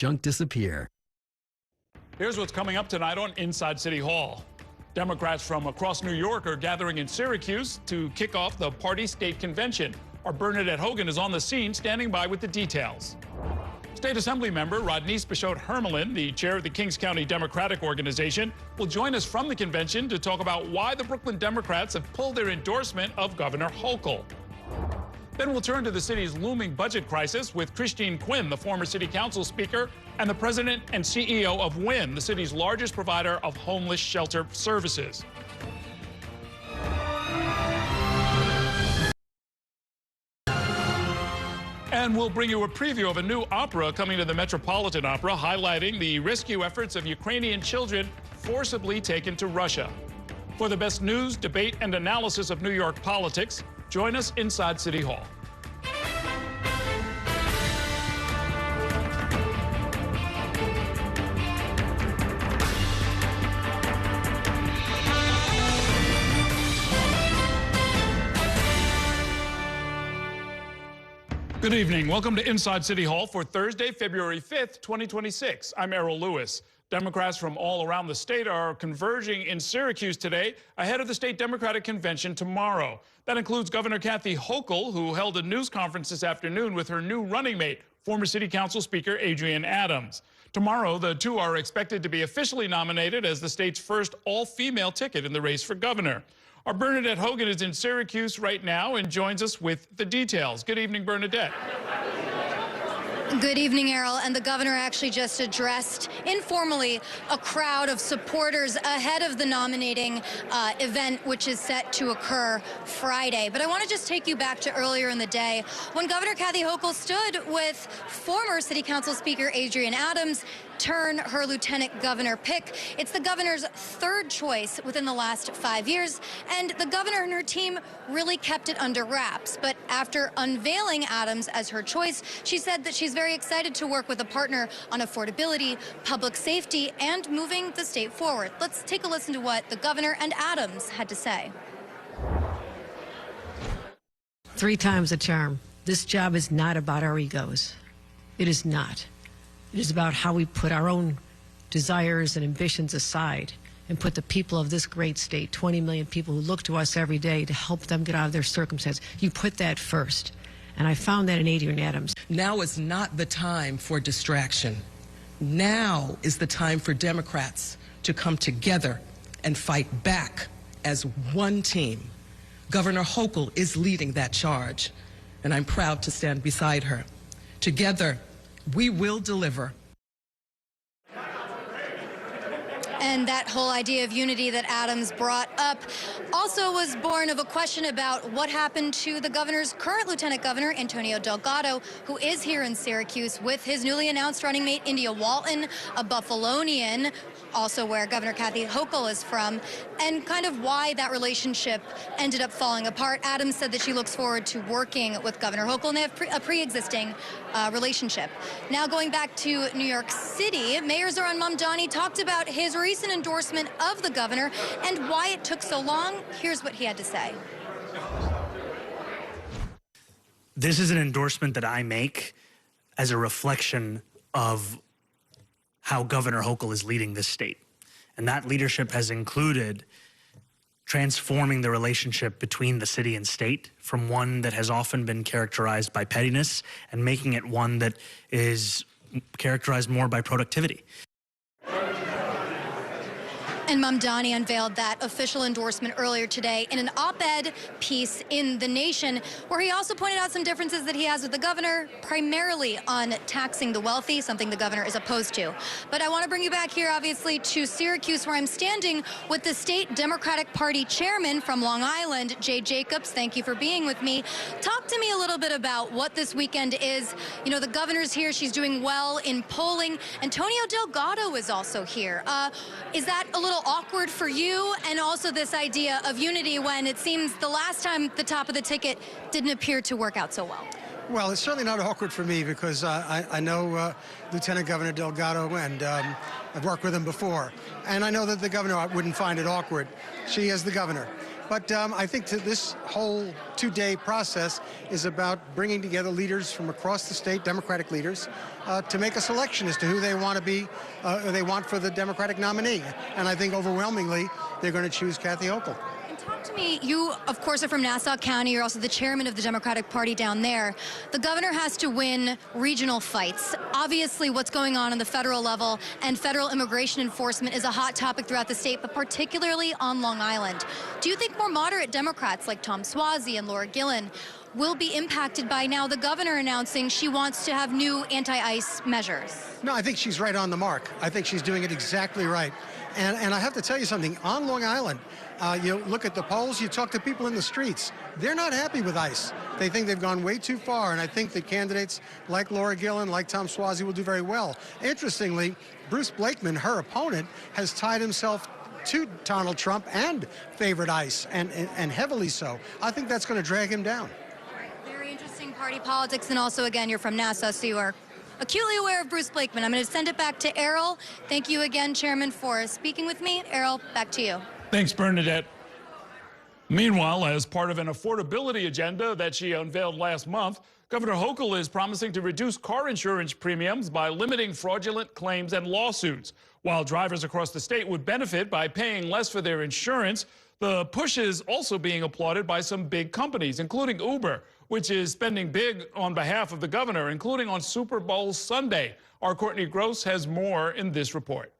junk disappear. Here's what's coming up tonight on Inside City Hall. Democrats from across New York are gathering in Syracuse to kick off the party state convention. Our Bernadette Hogan is on the scene, standing by with the details. State Assembly member Rodneyce Pichotte-Hermelin, the chair of the Kings County Democratic Organization, will join us from the convention to talk about why the Brooklyn Democrats have pulled their endorsement of Governor Hochul. Then we'll turn to the city's looming budget crisis with Christine Quinn, the former city council speaker, and the president and CEO of WIN, the city's largest provider of homeless shelter services. And we'll bring you a preview of a new opera coming to the Metropolitan Opera, highlighting the rescue efforts of Ukrainian children forcibly taken to Russia. For the best news, debate, and analysis of New York politics, join us inside City Hall. Good evening. Welcome to Inside City Hall for Thursday, February 5th, 2026. I'm Errol Lewis. Democrats from all around the state are converging in Syracuse today ahead of the state Democratic convention tomorrow. That includes Governor Kathy Hochul, who held a news conference this afternoon with her new running mate, former city council speaker Adrienne Adams. Tomorrow, the two are expected to be officially nominated as the state's first all-female ticket in the race for governor. Our Bernadette Hogan is in Syracuse right now and joins us with the details. Good evening, Bernadette. Good evening, Errol. And the governor actually just addressed informally a crowd of supporters ahead of the nominating event, which is set to occur Friday. But I want to just take you back to earlier in the day when Governor Kathy Hochul stood with former City Council Speaker Adrienne Adams, turn her lieutenant governor pick. It's the governor's third choice within the last 5 years, and the governor and her team really kept it under wraps. But after unveiling Adams as her choice, she said that she's very excited to work with a partner on affordability, public safety, and moving the state forward. Let's take a listen to what the governor and Adams had to say. 3 times the charm. This job is not about our egos. It is not. It is about how we put our own desires and ambitions aside and put the people of this great state, 20 million people who look to us every day to help them get out of their circumstance. You put that first. And I found that in Adrienne Adams. Now is not the time for distraction. Now is the time for Democrats to come together and fight back as one team. Governor Hochul is leading that charge, and I'm proud to stand beside her. Together, we will deliver. And that whole idea of unity that Adams brought up also was born of a question about what happened to the governor's current lieutenant governor, Antonio Delgado, who is here in Syracuse with his newly announced running mate, India Walton, a Buffalonian, also where Governor Kathy Hochul is from, and kind of why that relationship ended up falling apart. Adams said that she looks forward to working with Governor Hochul, and they have a pre-existing relationship. Now going back to New York City, Mayor Zohran Mamdani talked about his recent endorsement of the governor and why it took so long. Here's what he had to say. This is an endorsement that I make as a reflection of how Governor Hochul is leading this state. And that leadership has included transforming the relationship between the city and state from one that has often been characterized by pettiness and making it one that is characterized more by productivity. And Mamdani unveiled that official endorsement earlier today in an op-ed piece in The Nation, where he also pointed out some differences that he has with the governor, primarily on taxing the wealthy, something the governor is opposed to. But I want to bring you back here, obviously, to Syracuse, where I'm standing with the state Democratic Party chairman from Long Island, Jay Jacobs. Thank you for being with me. Talk to me a little bit about what this weekend is. You know, the governor's here. She's doing well in polling. Antonio Delgado is also here. Is that a little awkward for you, and also this idea of unity when it seems the last time the top of the ticket didn't appear to work out so well? Well, it's certainly not awkward for me because I know Lieutenant Governor Delgado, and I've worked with him before. And I know that the governor wouldn't find it awkward. She is the governor. But I think this whole two-day process is about bringing together leaders from across the state, Democratic leaders, to make a selection as to who they want to be, they want for the Democratic nominee. And I think overwhelmingly, they're going to choose Kathy Hochul. Talk to me. You, of course, are from Nassau County. You're also the chairman of the Democratic Party down there. The governor has to win regional fights. Obviously, what's going on the federal level and federal immigration enforcement is a hot topic throughout the state, but particularly on Long Island. Do you think more moderate Democrats like Tom Suozzi and Laura Gillen will be impacted by now the governor announcing she wants to have new anti-ICE measures? No, I think she's right on the mark. I think she's doing it exactly right. And I have to tell you something, on Long Island, you look at the polls, you talk to people in the streets, they're not happy with ICE. They think they've gone way too far, and I think that candidates like Laura Gillen, like Tom Suozzi will do very well. Interestingly, Bruce Blakeman, her opponent, has tied himself to Donald Trump and favored ICE, and heavily so. I think that's going to drag him down. Very interesting party politics, and also, again, you're from Nassau, so you are acutely aware of Bruce Blakeman. I'm going to send it back to Errol. Thank you again, Chairman, for speaking with me. Errol, back to you. Thanks, Bernadette. Meanwhile, as part of an affordability agenda that she unveiled last month, Governor Hochul is promising to reduce car insurance premiums by limiting fraudulent claims and lawsuits. While drivers across the state would benefit by paying less for their insurance, the push is also being applauded by some big companies, including Uber, which is spending big on behalf of the governor, including on Super Bowl Sunday. Our Courtney Gross has more in this report.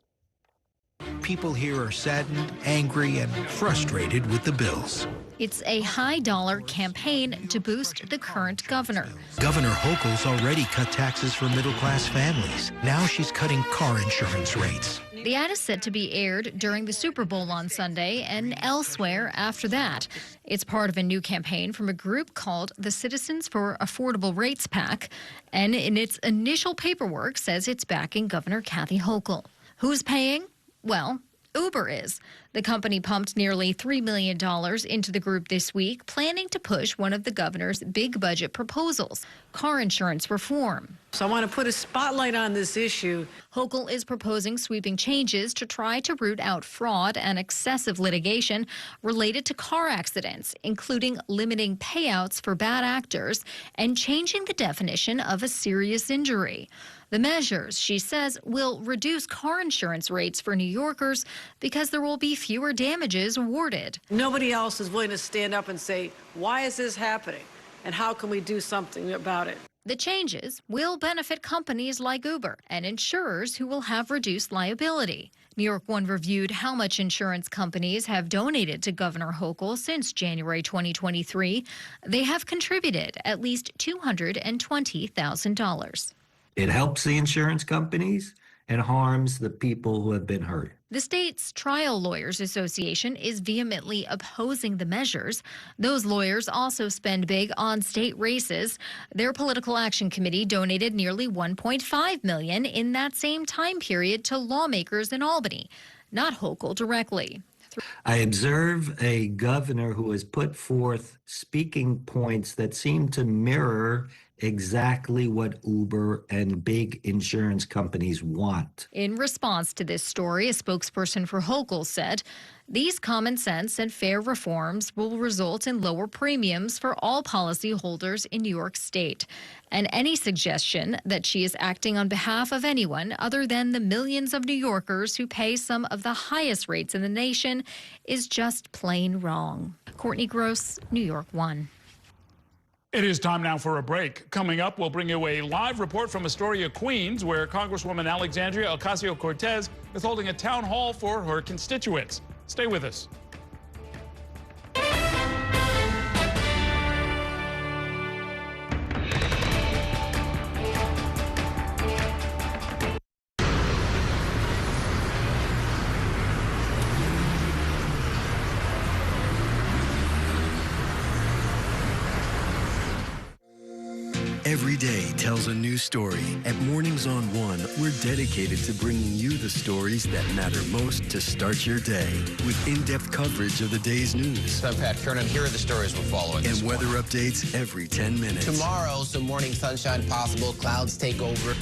People here are saddened, angry, and frustrated with the bills. It's a high-dollar campaign to boost the current governor. Governor Hochul's already cut taxes for middle-class families. Now she's cutting car insurance rates. The ad is set to be aired during the Super Bowl on Sunday and elsewhere after that. It's part of a new campaign from a group called the Citizens for Affordable Rates PAC, and in its initial paperwork says it's backing Governor Kathy Hochul. Who's paying? Well, Uber is. The company pumped nearly $3 million into the group this week, planning to push one of the governor's big budget proposals, car insurance reform. So I want to put a spotlight on this issue. Hochul is proposing sweeping changes to try to root out fraud and excessive litigation related to car accidents, including limiting payouts for bad actors and changing the definition of a serious injury. The measures, she says, will reduce car insurance rates for New Yorkers because there will be fewer damages awarded. Nobody else is willing to stand up and say, why is this happening? And how can we do something about it? The changes will benefit companies like Uber and insurers who will have reduced liability. New York One reviewed how much insurance companies have donated to Governor Hochul since January 2023. They have contributed at least $220,000. It helps the insurance companies and harms the people who have been hurt. The state's Trial Lawyers Association is vehemently opposing the measures. Those lawyers also spend big on state races. Their political action committee donated nearly $1.5 million in that same time period to lawmakers in Albany, not Hochul directly. I observe a governor who has put forth speaking points that seem to mirror exactly what Uber and big insurance companies want. In response to this story, a spokesperson for Hochul said, these common sense and fair reforms will result in lower premiums for all policyholders in New York State. And any suggestion that she is acting on behalf of anyone other than the millions of New Yorkers who pay some of the highest rates in the nation is just plain wrong. Courtney Gross, New York One. It is time now for a break. Coming up, we'll bring you a live report from Astoria, Queens, where Congresswoman Alexandria Ocasio-Cortez is holding a town hall for her constituents. Stay with us. Every day tells a new story. At Mornings on One, we're dedicated to bringing you the stories that matter most to start your day. With in-depth coverage of the day's news. I'm Pat Kernan. Here are the stories we're following. And weather updates every 10 minutes. Tomorrow, some morning sunshine possible. Clouds take over.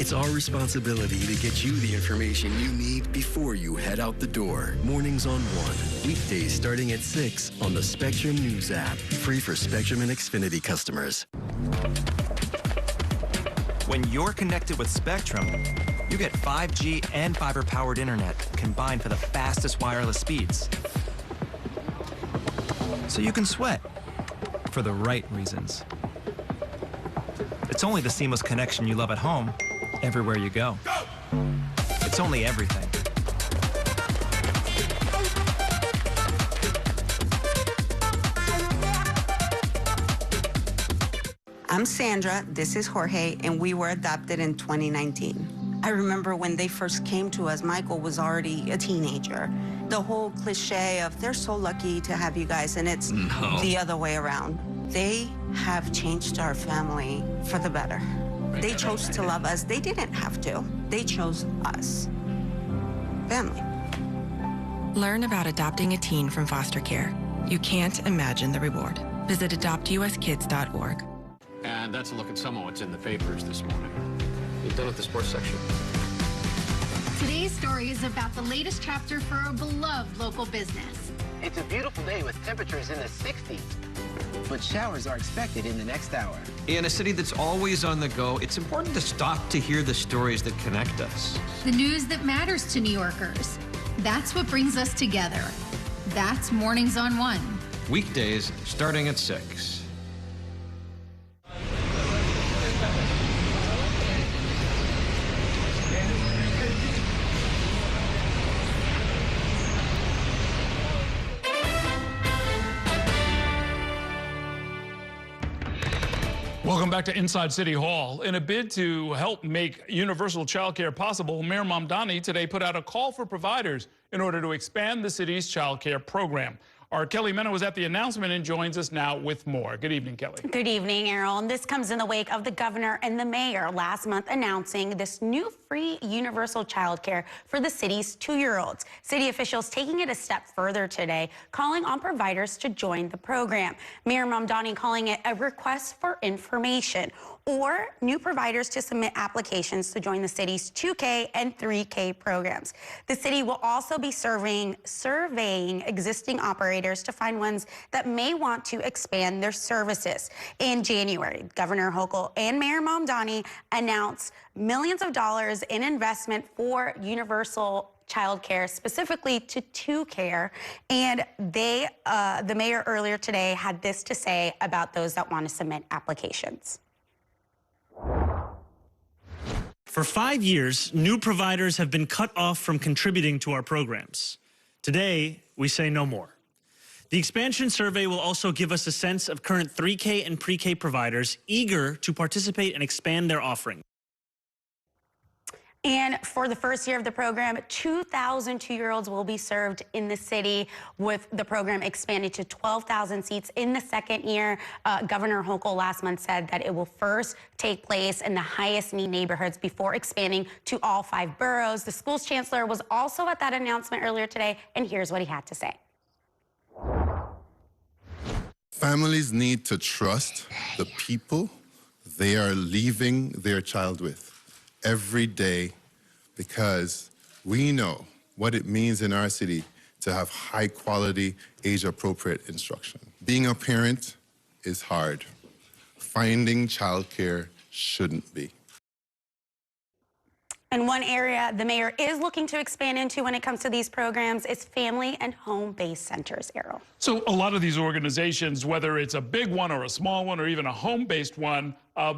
It's our responsibility to get you the information you need before you head out the door. Mornings on 1. Weekdays starting at 6 on the Spectrum News app. Free for Spectrum and Xfinity customers. When you're connected with Spectrum, you get 5G and fiber-powered internet combined for the fastest wireless speeds. So you can sweat for the right reasons. It's only the seamless connection you love at home, everywhere you go. It's only everything. I'm Sandra, this is Jorge, and we were adopted in 2019. I remember when they first came to us, Michael was already a teenager. The whole cliche of they're so lucky to have you guys, and it's the other way around. They have changed our family for the better. They chose to love us. They didn't have to. They chose us. Family. Learn about adopting a teen from foster care. You can't imagine the reward. Visit adoptuskids.org. And that's a look at some of what's in the papers this morning. You done with the sports section? Today's story is about the latest chapter for a beloved local business. It's a beautiful day with temperatures in the 60s, but showers are expected in the next hour. In a city that's always on the go, it's important to stop to hear the stories that connect us. The news that matters to New Yorkers. That's what brings us together. That's Mornings on 1. Weekdays starting at 6. Welcome back to Inside City Hall. In a bid to help make universal childcare possible, Mayor Mamdani today put out a call for providers in order to expand the city's childcare program. Our Kelly Mena was at the announcement and joins us now with more. Good evening, Kelly. Good evening, Errol. And this comes in the wake of the governor and the mayor last month announcing this new free universal childcare for the city's 2-year-olds. City officials taking it a step further today, calling on providers to join the program. Mayor Mamdani calling it a request for information, or new providers to submit applications to join the city's 2K and 3K programs. The city will also be surveying existing operators to find ones that may want to expand their services. In January, Governor Hochul and Mayor Mamdani announced millions of dollars in investment for universal childcare, specifically to 2Care, and the mayor earlier today had this to say about those that want to submit applications. For 5 years, new providers have been cut off from contributing to our programs. Today, we say no more. The expansion survey will also give us a sense of current 3K and pre-K providers eager to participate and expand their offering. And for the first year of the program, 2,000 2-year-olds will be served in the city, with the program expanded to 12,000 seats in the second year. Governor Hochul last month said that it will first take place in the highest need neighborhoods before expanding to all 5 boroughs. The school's chancellor was also at that announcement earlier today, and here's what he had to say. Families need to trust the people they are leaving their child with every day, because we know what it means in our city to have high quality, age-appropriate instruction. Being a parent is hard. Finding childcare shouldn't be. And one area the mayor is looking to expand into when it comes to these programs is family and home-based centers, Errol. So a lot of these organizations, whether it's a big one or a small one or even a home-based one,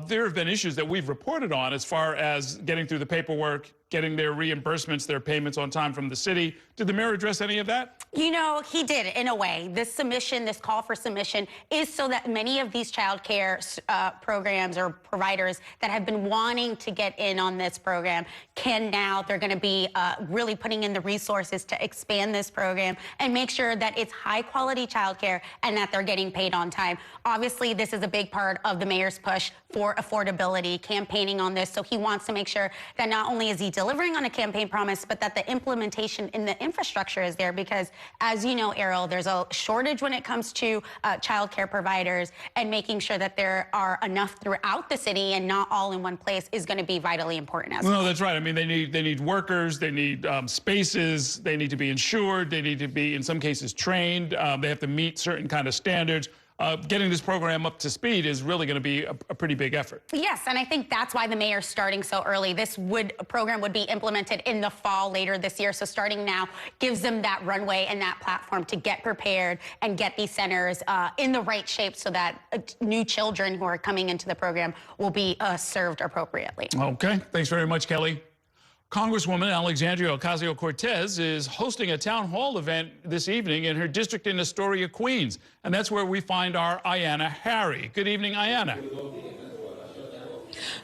there have been issues that we've reported on as far as getting through the paperwork, getting their reimbursements, their payments on time from the city. Did the mayor address any of that? You know, he did, in a way. This submission, this call for submission, is so that many of these child care programs or providers that have been wanting to get in on this program can now, they're going to be really putting in the resources to expand this program and make sure that it's high-quality child care and that they're getting paid on time. Obviously, this is a big part of the mayor's push for affordability, campaigning on this. So he wants to make sure that not only is he delivering on a campaign promise, but that the implementation in the infrastructure is there because, as you know, Errol, there's a shortage when it comes to child care providers, and making sure that there are enough throughout the city and not all in one place is going to be vitally important as well. No, that's right. I mean, they need workers, they need spaces, they need to be insured, they need to be, in some cases, trained. They have to meet certain kind of standards. Getting this program up to speed is really going to be a pretty big effort. Yes, and I think that's why the mayor's starting so early. This program would be implemented in the fall later this year, so starting now gives them that runway and that platform to get prepared and get these centers in the right shape so that new children who are coming into the program will be served appropriately. Okay, thanks very much, Kelly. Congresswoman Alexandria Ocasio-Cortez is hosting a town hall event this evening in her district in Astoria, Queens. And that's where we find our Ayanna Harry. Good evening, Ayanna.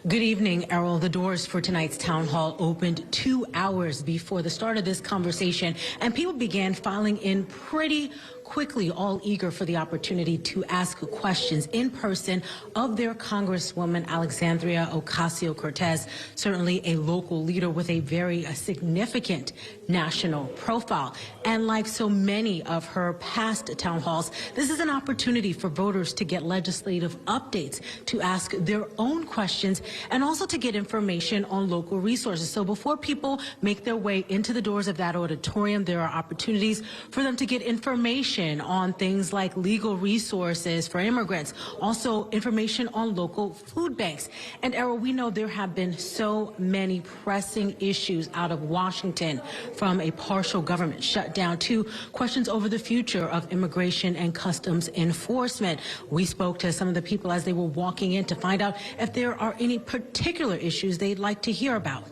Good evening, Errol. The doors for tonight's town hall opened 2 hours before the start of this conversation, and people began filing in pretty quickly, all eager for the opportunity to ask questions in person of their Congresswoman Alexandria Ocasio-Cortez, certainly a local leader with a very significant national profile. And like so many of her past town halls, this is an opportunity for voters to get legislative updates, to ask their own questions, and also to get information on local resources. So before people make their way into the doors of that auditorium, there are opportunities for them to get information on things like legal resources for immigrants, also information on local food banks. And Errol, we know there have been so many pressing issues out of Washington, from a partial government shutdown to questions over the future of immigration and customs enforcement. We spoke to some of the people as they were walking in to find out if there are any particular issues they'd like to hear about.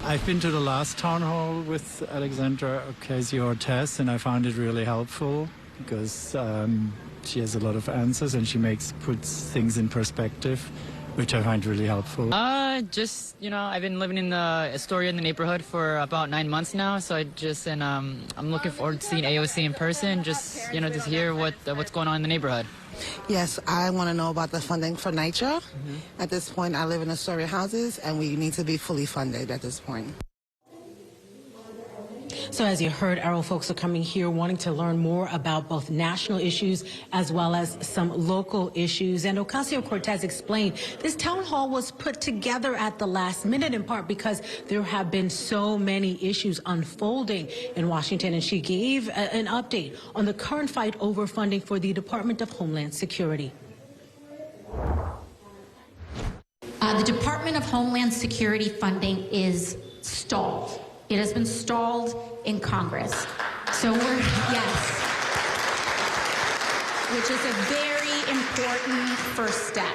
I've been to the last town hall with Alexandra Ocasio-Cortez, and I found it really helpful because she has a lot of answers and she puts things in perspective, which I find really helpful. Just, you know, I've been living in Astoria in the neighborhood for about 9 months now, so I'm looking forward to seeing AOC in person, just, you know, to hear what's going on in the neighborhood. Yes, I want to know about the funding for NYCHA. At this point, I live in Astoria houses, and we need to be fully funded at this point. So as you heard, Errol, folks are coming here wanting to learn more about both national issues as well as some local issues. And Ocasio-Cortez explained this town hall was put together at the last minute, in part because there have been so many issues unfolding in Washington. And she gave an update on the current fight over funding for the Department of Homeland Security. The Department of Homeland Security funding is stalled. It has been stalled in Congress. So yes, which is a very important first step.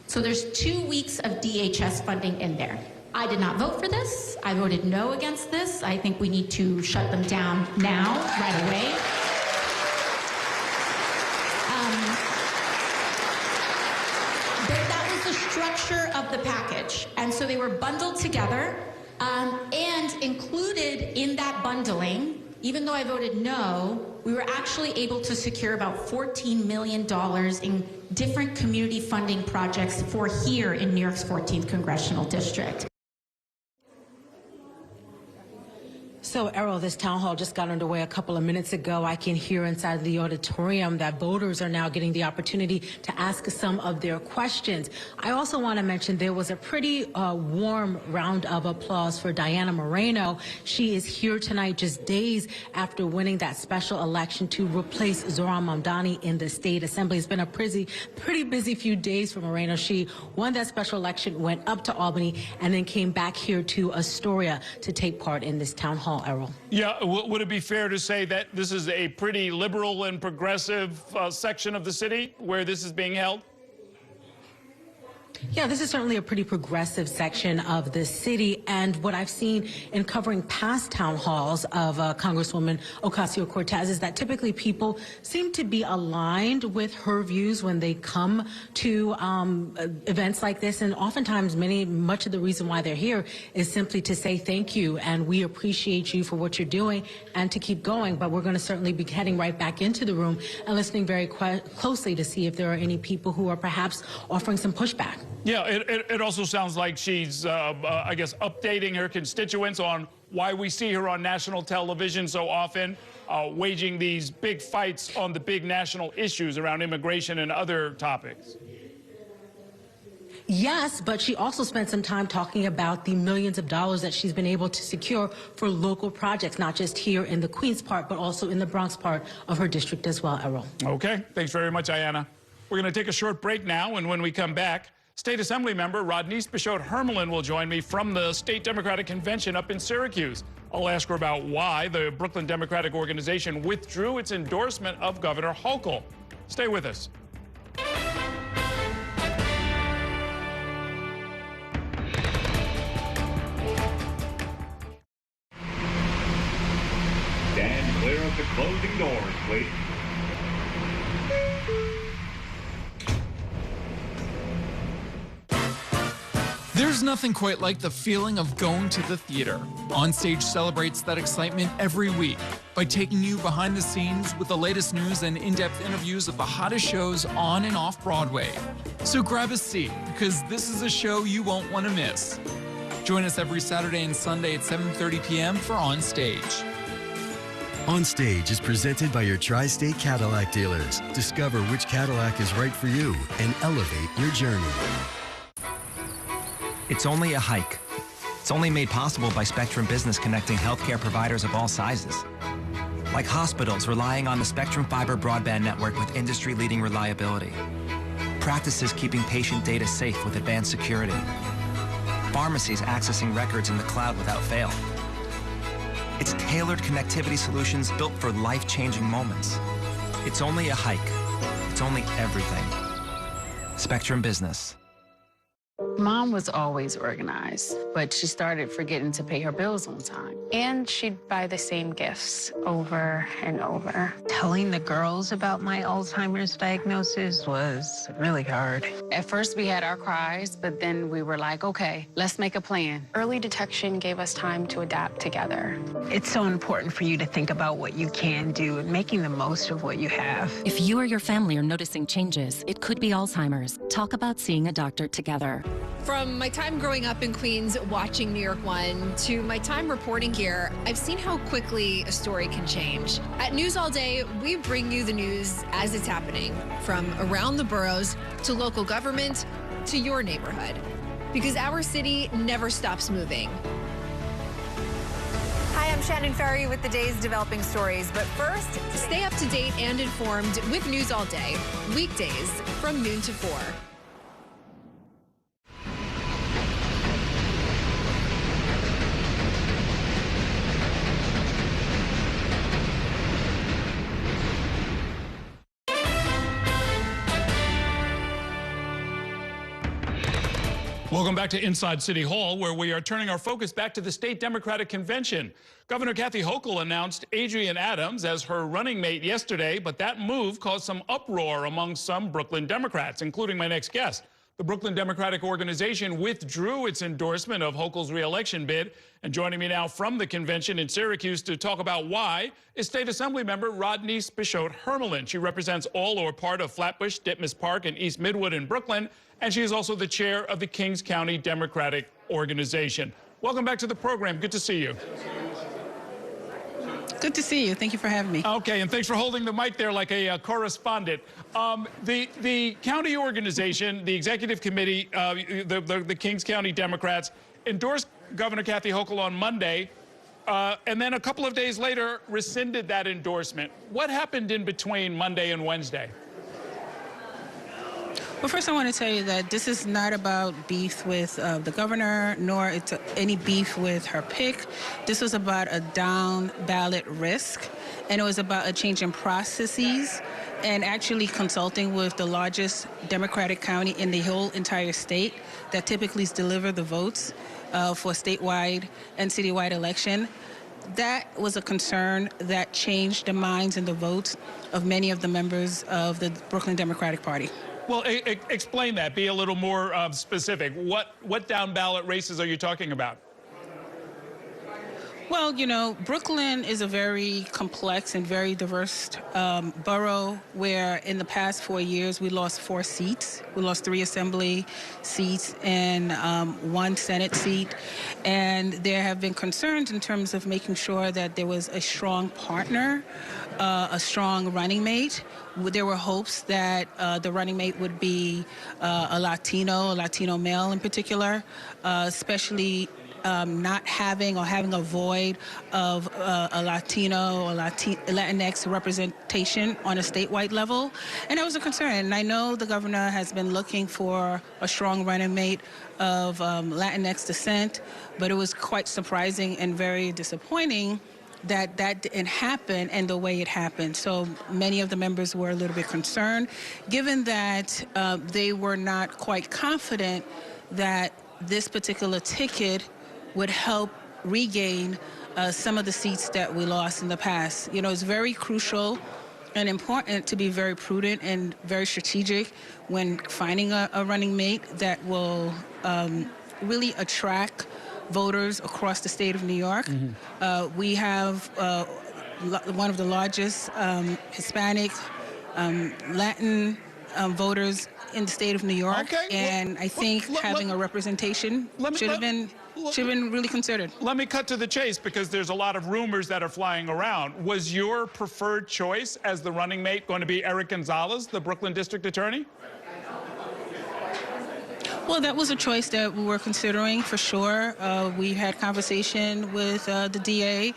So there's 2 weeks of DHS funding in there. I did not vote for this. I voted no against this. I think we need to shut them down now, right away. That was the structure of the package. And so they were bundled together. And included in that bundling, even though I voted no, we were actually able to secure about $14 million in different community funding projects for here in New York's 14th Congressional District. So, Errol, this town hall just got underway a couple of minutes ago. I can hear inside the auditorium that voters are now getting the opportunity to ask some of their questions. I also want to mention there was a pretty warm round of applause for Diana Moreno. She is here tonight just days after winning that special election to replace Zohran Mamdani in the state assembly. It's been a pretty busy few days for Moreno. She won that special election, went up to Albany, and then came back here to Astoria to take part in this town hall. Errol. Yeah, would it be fair to say that this is a pretty liberal and progressive section of the city where this is being held? Yeah, this is certainly a pretty progressive section of the city. And what I've seen in covering past town halls of Congresswoman Ocasio-Cortez is that typically people seem to be aligned with her views when they come to events like this. And oftentimes, much of the reason why they're here is simply to say thank you and we appreciate you for what you're doing and to keep going. But we're going to certainly be heading right back into the room and listening very closely to see if there are any people who are perhaps offering some pushback. Yeah, it also sounds like she's, I guess, updating her constituents on why we see her on national television so often, waging these big fights on the big national issues around immigration and other topics. Yes, but she also spent some time talking about the millions of dollars that she's been able to secure for local projects, not just here in the Queens part, but also in the Bronx part of her district as well, Errol. Okay, thanks very much, Ayanna. We're going to take a short break now, and when we come back, State Assembly member Rodneyce Pichotte-Hermelin will join me from the State Democratic Convention up in Syracuse. I'll ask her about why the Brooklyn Democratic Organization withdrew its endorsement of Governor Hochul. Stay with us. Stand clear of the closing doors, please. There's nothing quite like the feeling of going to the theater. Onstage celebrates that excitement every week by taking you behind the scenes with the latest news and in-depth interviews of the hottest shows on and off Broadway. So grab a seat, because this is a show you won't want to miss. Join us every Saturday and Sunday at 7:30 p.m. for Onstage. Onstage is presented by your Tri-State Cadillac dealers. Discover which Cadillac is right for you and elevate your journey. It's only a hike. It's only made possible by Spectrum Business connecting healthcare providers of all sizes. Like hospitals relying on the Spectrum Fiber broadband network with industry-leading reliability. Practices keeping patient data safe with advanced security. Pharmacies accessing records in the cloud without fail. It's tailored connectivity solutions built for life-changing moments. It's only a hike. It's only everything. Spectrum Business. Mom was always organized, but she started forgetting to pay her bills on time. And she'd buy the same gifts over and over. Telling the girls about my Alzheimer's diagnosis was really hard. At first, we had our cries, but then we were like, okay, let's make a plan. Early detection gave us time to adapt together. It's so important for you to think about what you can do and making the most of what you have. If you or your family are noticing changes, it could be Alzheimer's. Talk about seeing a doctor together. From my time growing up in Queens, watching New York One, to my time reporting here, I've seen how quickly a story can change. At News All Day, we bring you the news as it's happening, from around the boroughs to local government to your neighborhood, because our city never stops moving. Hi, I'm Shannon Ferry with the day's developing stories. But first, stay up to date and informed with News All Day, weekdays from noon to 4. Welcome back to Inside City Hall, where we are turning our focus back to the State Democratic Convention. Governor Kathy Hochul announced Adrienne Adams as her running mate yesterday, but that move caused some uproar among some Brooklyn Democrats, including my next guest. The Brooklyn Democratic Organization withdrew its endorsement of Hochul's reelection bid. And joining me now from the convention in Syracuse to talk about why is State Assembly member Rodneyce Pichotte-Hermelin. She represents all or part of Flatbush, Ditmas Park, and East Midwood in Brooklyn. And she is also the chair of the Kings County Democratic Organization. Welcome back to the program. Good to see you. Good to see you. Thank you for having me. Okay, and thanks for holding the mic there like a correspondent. The county organization, the executive committee, the Kings County Democrats endorsed Governor Kathy Hochul on Monday, and then a couple of days later rescinded that endorsement. What happened in between Monday and Wednesday? Well, first I want to tell you that this is not about beef with the governor, nor it's any beef with her pick. This was about a down ballot risk, and it was about a change in processes and actually consulting with the largest Democratic county in the whole entire state that typically deliver the votes for statewide and citywide election. That was a concern that changed the minds and the votes of many of the members of the Brooklyn Democratic Party. Well, explain that. Be a little more specific. What down ballot races are you talking about? Well, you know, Brooklyn is a very complex and very diverse borough where in the past 4 years we lost 4 seats. We lost 3 assembly seats and 1 Senate seat. And there have been concerns in terms of making sure that there was a strong partner, a strong running mate. There were hopes that the running mate would be a Latino male in particular, especially not having or having a void of a Latino or Latinx representation on a statewide level. And that was a concern. And I know the governor has been looking for a strong running mate of Latinx descent, but it was quite surprising and very disappointing that that didn't happen and the way it happened. So many of the members were a little bit concerned, given that they were not quite confident that this particular ticket would help regain some of the seats that we lost in the past. You know, it's very crucial and important to be very prudent and very strategic when finding a running mate that will really attract voters across the state of New York. Mm-hmm. We have one of the largest Hispanic, Latin voters in the state of New York, and I think having a representation should have been really considered. Let me cut to the chase because there's a lot of rumors that are flying around. Was your preferred choice as the running mate going to be Eric Gonzalez, the Brooklyn District Attorney? Well, that was a choice that we were considering for sure. We had conversation with the DA.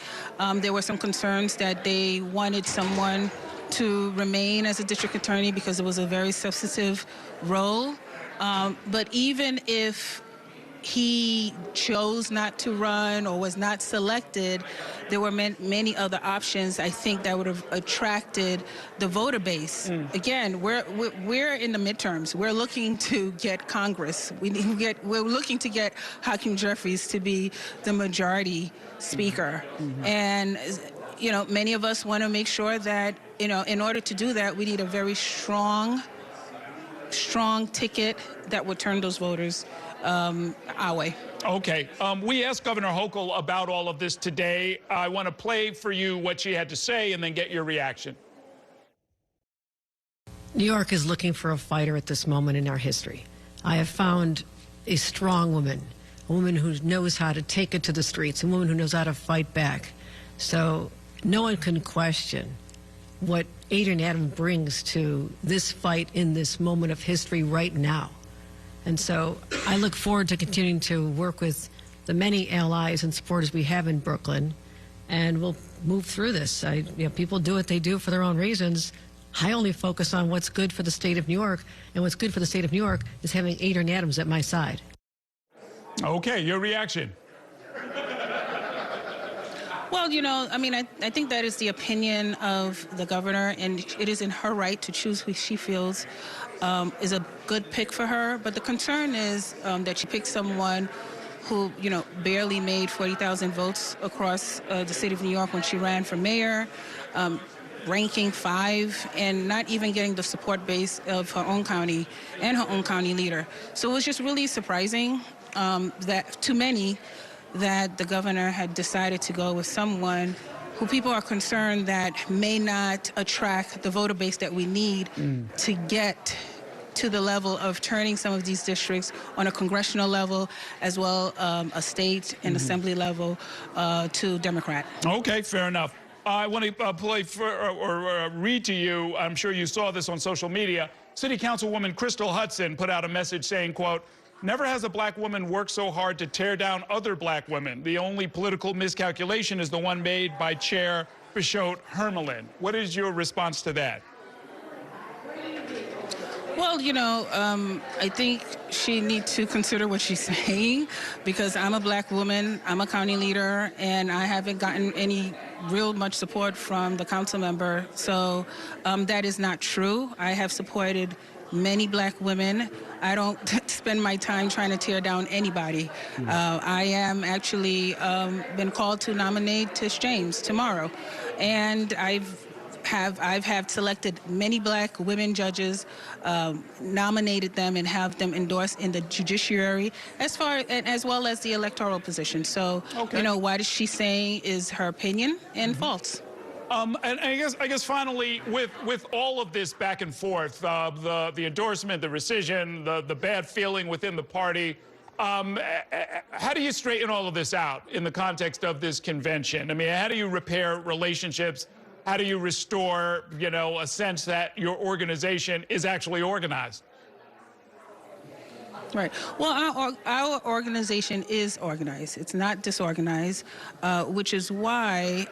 There were some concerns that they wanted someone to remain as a district attorney because it was a very substantive role. But even if he chose not to run or was not selected, there were many other options, I think, that would have attracted the voter base. Again, we're in the midterms. We're looking to get Congress. We're looking to get Hakeem Jeffries to be the majority speaker. And, you know, many of us want to make sure that, you know, in order to do that, we need a very strong ticket that would turn those voters our way. Okay. We asked Governor Hochul about all of this today. I want to play for you what she had to say and then get your reaction. New York is looking for a fighter at this moment in our history. I have found a strong woman, a woman who knows how to take it to the streets, a woman who knows how to fight back. So no one can question what Adrienne Adams brings to this fight in this moment of history right now. And so I look forward to continuing to work with the many allies and supporters we have in Brooklyn, and we'll move through this. You know, people do what they do for their own reasons. I only focus on what's good for the state of New York, and what's good for the state of New York is having Adrienne Adams at my side. Okay, your reaction. Well, you know, I mean, I think that is the opinion of the governor, and it is in her right to choose who she feels is a good pick for her. But the concern is that she picked someone who, you know, barely made 40,000 votes across the state of New York when she ran for mayor, ranking 5, and not even getting the support base of her own county and her own county leader. So it was just really surprising that to many that the governor had decided to go with someone who people are concerned that may not attract the voter base that we need to get to the level of turning some of these districts on a congressional level as well a state and assembly level to Democrat. Okay, fair enough. I want to play or read to you, I'm sure you saw this on social media. City Councilwoman Crystal Hudson put out a message saying, quote, "Never has a black woman worked so hard to tear down other black women. The only political miscalculation is the one made by Chair Bishotte Hermelin." What is your response to that? Well, you know, I think she needs to consider what she's saying, because I'm a black woman, I'm a county leader, and I haven't gotten any real much support from the council member. So that is not true. I have supported many black women. I don't spend my time trying to tear down anybody. I am actually been called to nominate Tish James tomorrow, and I've I've selected many black women judges, nominated them and have them endorsed in the judiciary, as well as the electoral position. So, you know, what she's saying is her opinion and false. And I guess finally, with all of this back and forth, the endorsement, the rescission, the bad feeling within the party, how do you straighten all of this out in the context of this convention? I mean, how do you repair relationships? How do you restore, you know, a sense that your organization is actually organized? Right. Well, our organization is organized. It's not disorganized, which is why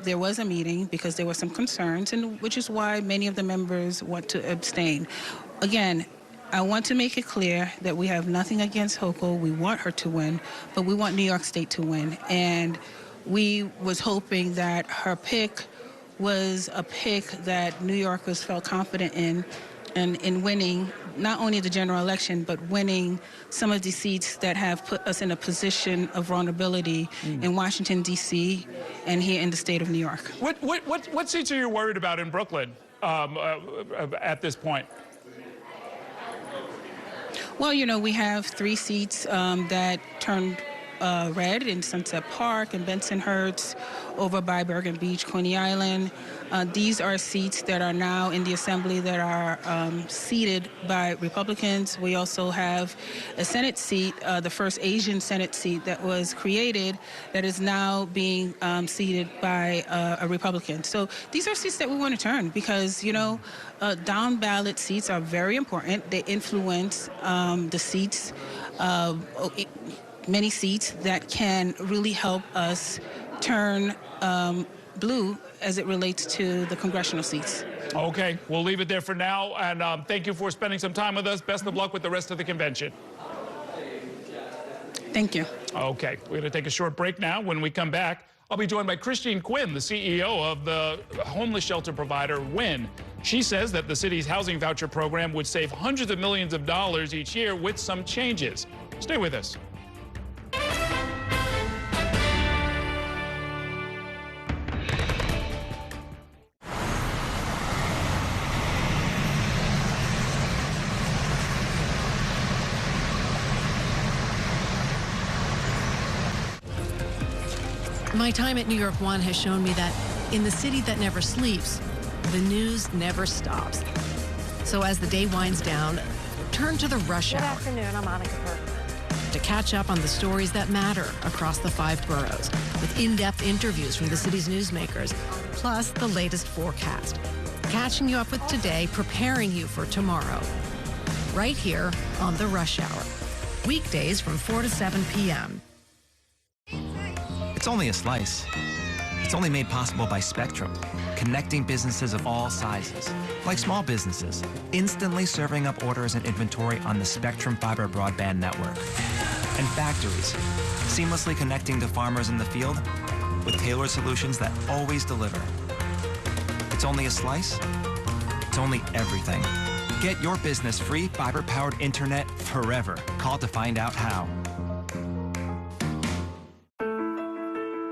there was a meeting, because there were some concerns, and which is why many of the members want to abstain. Again, I want to make it clear that we have nothing against Hochul. We want her to win, but we want New York State to win. And we was hoping that her pick was a pick that New Yorkers felt confident in, and in winning not only the general election, but winning some of the seats that have put us in a position of vulnerability in Washington, D.C., and here in the state of New York. What seats are you worried about in Brooklyn at this point? Well, you know, we have 3 seats that turned red in Sunset Park and Bensonhurst, over by Bergen Beach, Coney Island. These are seats that are now in the Assembly that are seated by Republicans. We also have a Senate seat, the first Asian Senate seat that was created, that is now being seated by a Republican. So these are seats that we want to turn because, you know, down ballot seats are very important. They influence the seats, many seats that can really help us turn blue as it relates to the congressional seats. Okay, we'll leave it there for now, and thank you for spending some time with us. Best of luck with the rest of the convention. Thank you. Okay, we're going to take a short break now. When we come back, I'll be joined by Christine Quinn, the CEO of the homeless shelter provider WIN. She says that the city's housing voucher program would save hundreds of millions of dollars each year with some changes. Stay with us. My time at New York One has shown me that in the city that never sleeps, the news never stops. So as the day winds down, turn to the rush hour. Good afternoon, I'm Monica Bergman. To catch up on the stories that matter across the 5 boroughs, with in-depth interviews from the city's newsmakers, plus the latest forecast. Catching you up with today, preparing you for tomorrow. Right here on the Rush Hour. Weekdays from 4 to 7 p.m. It's only a slice. It's only made possible by Spectrum, connecting businesses of all sizes, like small businesses, instantly serving up orders and inventory on the Spectrum Fiber broadband network. And factories, seamlessly connecting to farmers in the field with tailored solutions that always deliver. It's only a slice. It's only everything. Get your business free fiber-powered internet forever. Call to find out how.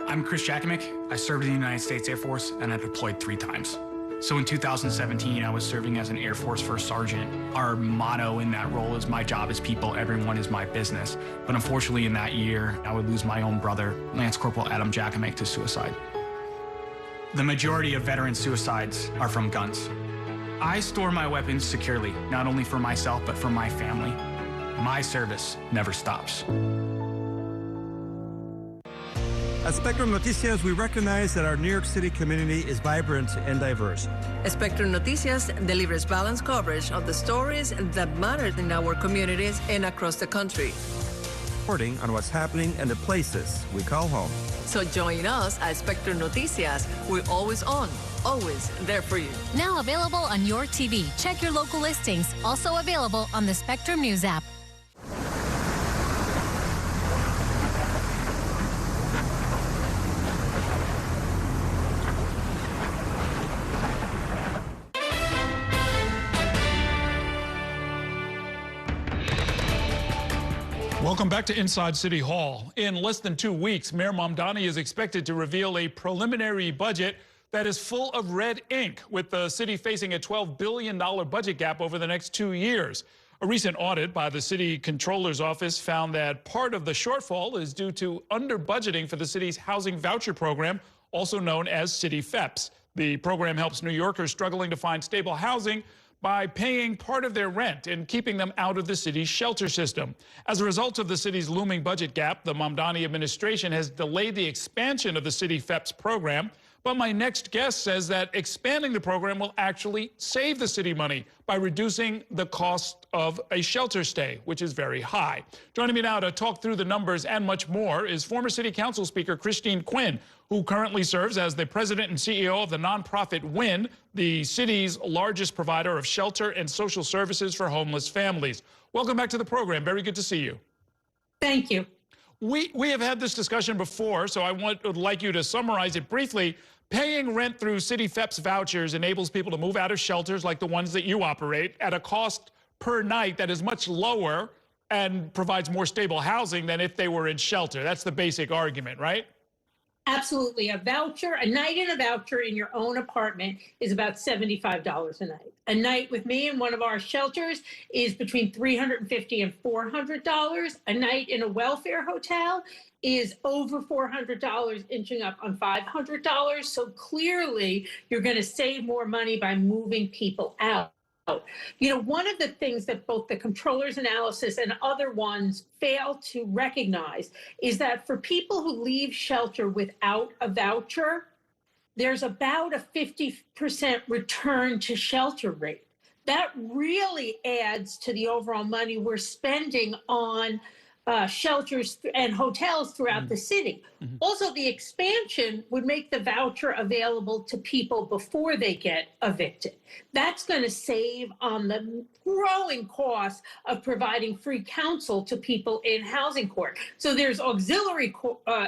I'm Chris Jakimick. I served in the United States Air Force and I deployed 3 times. So in 2017, I was serving as an Air Force First Sergeant. Our motto in that role is my job is people, everyone is my business. But unfortunately in that year, I would lose my own brother, Lance Corporal Adam Jakimick, to suicide. The majority of veteran suicides are from guns. I store my weapons securely, not only for myself, but for my family. My service never stops. At Spectrum Noticias, we recognize that our New York City community is vibrant and diverse. Spectrum Noticias delivers balanced coverage of the stories that matter in our communities and across the country. Reporting on what's happening in the places we call home. So join us at Spectrum Noticias. We're always on, always there for you. Now available on your TV. Check your local listings. Also available on the Spectrum News app. Welcome back to Inside City Hall. In less than 2 weeks, Mayor Mamdani is expected to reveal a preliminary budget that is full of red ink, with the city facing a $12 billion budget gap over the next 2 years. A recent audit by the city controller's office found that part of the shortfall is due to under-budgeting for the city's housing voucher program, also known as City FEPS. The program helps New Yorkers struggling to find stable housing by paying part of their rent and keeping them out of the city's shelter system. As a result of the city's looming budget gap, the Mamdani administration has delayed the expansion of the City FEPS program. But my next guest says that expanding the program will actually save the city money by reducing the cost of a shelter stay, which is very high. Joining me now to talk through the numbers and much more is former City Council Speaker Christine Quinn, who currently serves as the president and CEO of the nonprofit WIN, the city's largest provider of shelter and social services for homeless families. Welcome back to the program. Very good to see you. Thank you. We have had this discussion before, so I would like you to summarize it briefly. Paying rent through City FEPS vouchers enables people to move out of shelters like the ones that you operate at a cost per night that is much lower and provides more stable housing than if they were in shelter. That's the basic argument, right? Absolutely. A voucher, a night in a voucher in your own apartment is about $75 a night. A night with me in one of our shelters is between $350 and $400. A night in a welfare hotel is over $400, inching up on $500. So clearly, you're going to save more money by moving people out. You know, one of the things that both the controller's analysis and other ones fail to recognize is that for people who leave shelter without a voucher, there's about a 50% return to shelter rate. That really adds to the overall money we're spending on shelters and hotels throughout the city. Also, the expansion would make the voucher available to people before they get evicted. That's going to save on the growing cost of providing free counsel to people in housing court. So there's auxiliary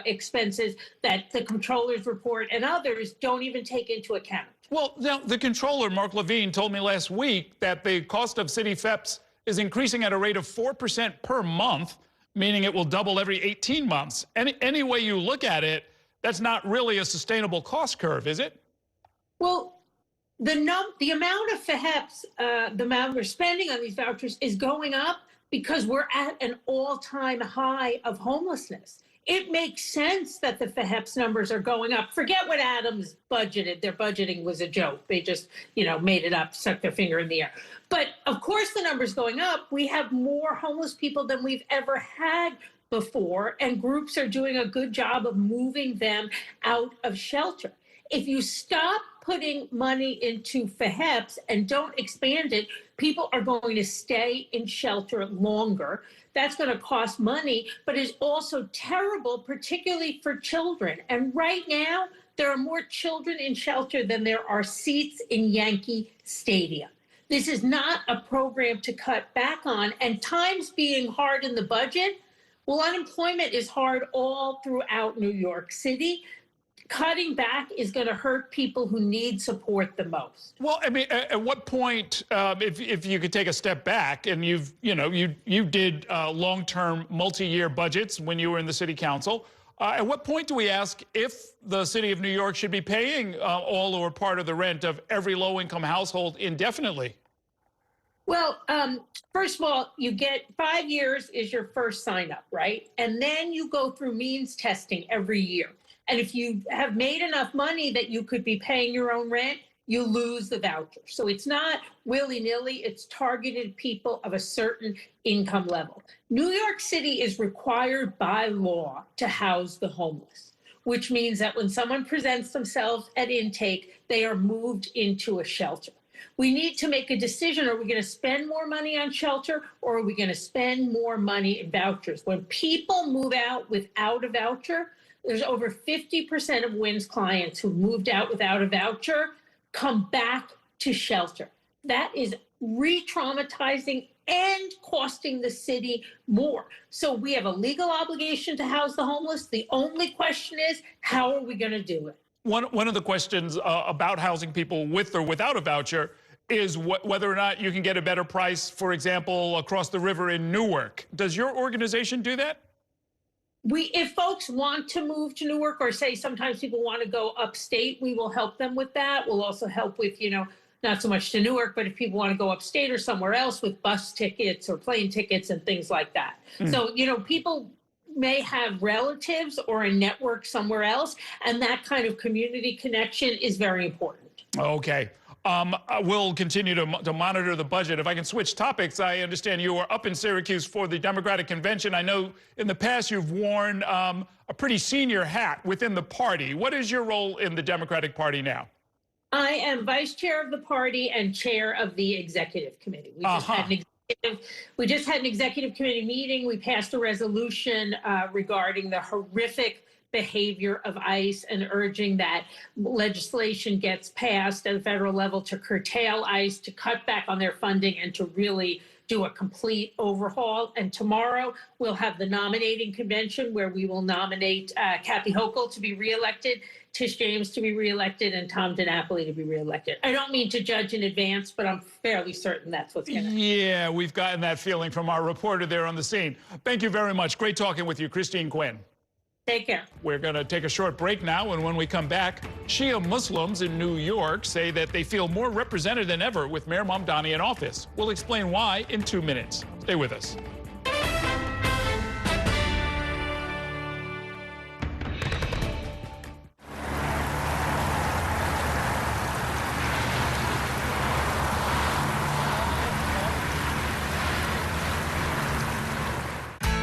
expenses that the controller's report and others don't even take into account. Well, now, the controller, Mark Levine, told me last week that the cost of City FEPS is increasing at a rate of 4% per month, meaning it will double every 18 months. Any way you look at it, that's not really a sustainable cost curve, is it? Well, the amount of FEPS, the amount we're spending on these vouchers is going up because we're at an all-time high of homelessness. It makes sense that the FEPS numbers are going up. Forget what Adams budgeted. Their budgeting was a joke. They just, made it up, stuck their finger in the air. But of course, the number's going up. We have more homeless people than we've ever had before, and groups are doing a good job of moving them out of shelter. If you stop putting money into FEPS and don't expand it, people are going to stay in shelter longer. That's going to cost money, but is also terrible, particularly for children. And right now, there are more children in shelter than there are seats in Yankee Stadium. This is not a program to cut back on. And times being hard in the budget, well, unemployment is hard all throughout New York City. Cutting back is going to hurt people who need support the most. Well, I mean, at what point, if you could take a step back, and you did long-term, multi-year budgets when you were in the city council. At what point do we ask if the city of New York should be paying all or part of the rent of every low-income household indefinitely? Well, first of all, you get 5 years is your first sign-up, right? And then you go through means testing every year. And if you have made enough money that you could be paying your own rent, you lose the voucher. So it's not willy-nilly, it's targeted people of a certain income level. New York City is required by law to house the homeless, which means that when someone presents themselves at intake, they are moved into a shelter. We need to make a decision. Are we going to spend more money on shelter, or are we going to spend more money in vouchers? When people move out without a voucher, there's over 50% of WIN's clients who moved out without a voucher come back to shelter. That is re-traumatizing and costing the city more. So we have a legal obligation to house the homeless. The only question is, how are we going to do it? One of the questions about housing people with or without a voucher is whether or not you can get a better price, for example, across the river in Newark. Does your organization do that? If folks want to move to Newark, or say sometimes people want to go upstate, we will help them with that. We'll also help with, not so much to Newark, but if people want to go upstate or somewhere else with bus tickets or plane tickets and things like that. So, people may have relatives or a network somewhere else, and that kind of community connection is very important. Okay. We'll continue to monitor the budget. If I can switch topics, I understand you were up in Syracuse for the Democratic Convention. I know in the past you've worn a pretty senior hat within the party. What is your role in the Democratic Party now? I am vice chair of the party and chair of the executive committee. We just had an executive committee meeting. We passed a resolution regarding the horrific behavior of ICE and urging that legislation gets passed at the federal level to curtail ICE, to cut back on their funding, and to really do a complete overhaul. And tomorrow we'll have the nominating convention where we will nominate Kathy Hochul to be reelected, Tish James to be reelected, and Tom DiNapoli to be reelected. I don't mean to judge in advance, but I'm fairly certain that's what's going to happen. Yeah, we've gotten that feeling from our reporter there on the scene. Thank you very much. Great talking with you, Christine Quinn. Take care. We're going to take a short break now, and when we come back, Shia Muslims in New York say that they feel more represented than ever with Mayor Mamdani in office. We'll explain why in 2 minutes. Stay with us.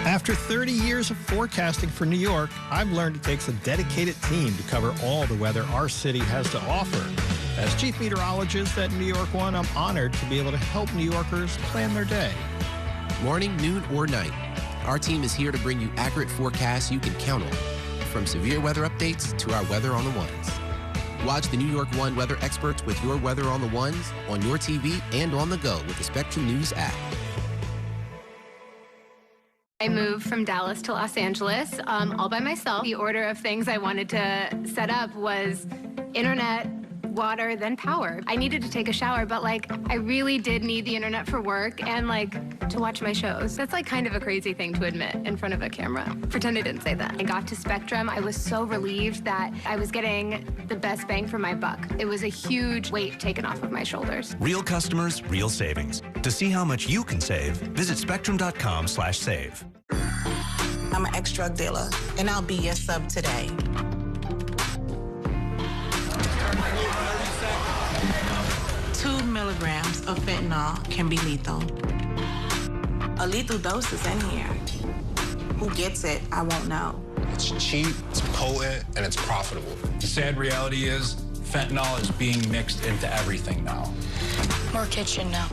After 30 years of forecasting for New York, I've learned it takes a dedicated team to cover all the weather our city has to offer. As chief meteorologist at New York One, I'm honored to be able to help New Yorkers plan their day. Morning, noon, or night, our team is here to bring you accurate forecasts you can count on, from severe weather updates to our Weather on the Ones. Watch the New York One weather experts with your Weather on the Ones on your TV and on the go with the Spectrum News app. I moved from Dallas to Los Angeles all by myself. The order of things I wanted to set up was internet, water, then power. I needed to take a shower, but I really did need the internet for work and to watch my shows. That's kind of a crazy thing to admit in front of a camera. Pretend I didn't say that. I got to Spectrum. I was so relieved that I was getting the best bang for my buck. It was a huge weight taken off of my shoulders. Real customers, real savings. To see how much you can save, visit spectrum.com/save. I'm an ex-drug dealer, and I'll be your sub today. Two milligrams of fentanyl can be lethal. A lethal dose is in here. Who gets it, I won't know. It's cheap, it's potent, and it's profitable. The sad reality is fentanyl is being mixed into everything now. More kitchen now.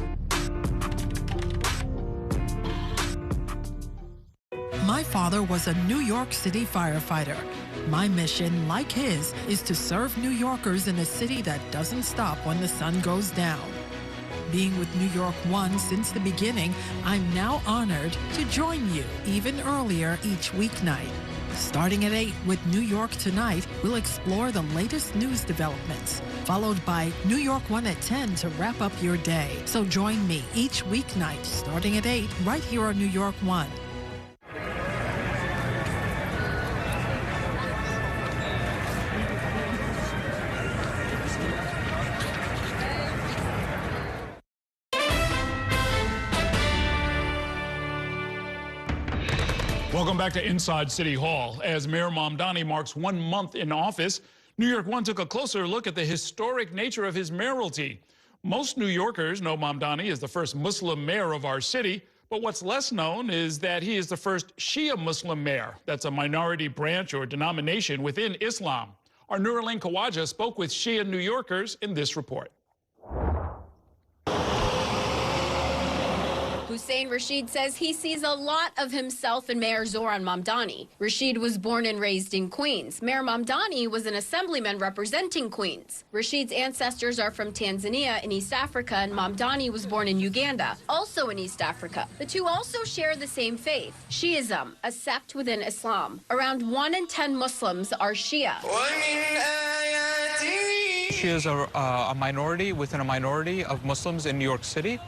My father was a New York City firefighter. My mission, like his, is to serve New Yorkers in a city that doesn't stop when the sun goes down. Being with New York One since the beginning, I'm now honored to join you even earlier each weeknight. Starting at 8 with New York Tonight, we'll explore the latest news developments, followed by New York One at 10 to wrap up your day. So join me each weeknight starting at 8 right here on New York One. Welcome back to Inside City Hall. As Mayor Mamdani marks 1 month in office, New York One took a closer look at the historic nature of his mayoralty. Most New Yorkers know Mamdani as the first Muslim mayor of our city, but what's less known is that he is the first Shia Muslim mayor. That's a minority branch or denomination within Islam. Our Nurulin Khawaja spoke with Shia New Yorkers in this report. Hussein Rashid says he sees a lot of himself in Mayor Zohran Mamdani. Rashid was born and raised in Queens. Mayor Mamdani was an assemblyman representing Queens. Rashid's ancestors are from Tanzania in East Africa, and Mamdani was born in Uganda, also in East Africa. The two also share the same faith, Shiism, a sect within Islam. Around 1 in 10 Muslims are Shia. Shias are a minority within a minority of Muslims in New York City.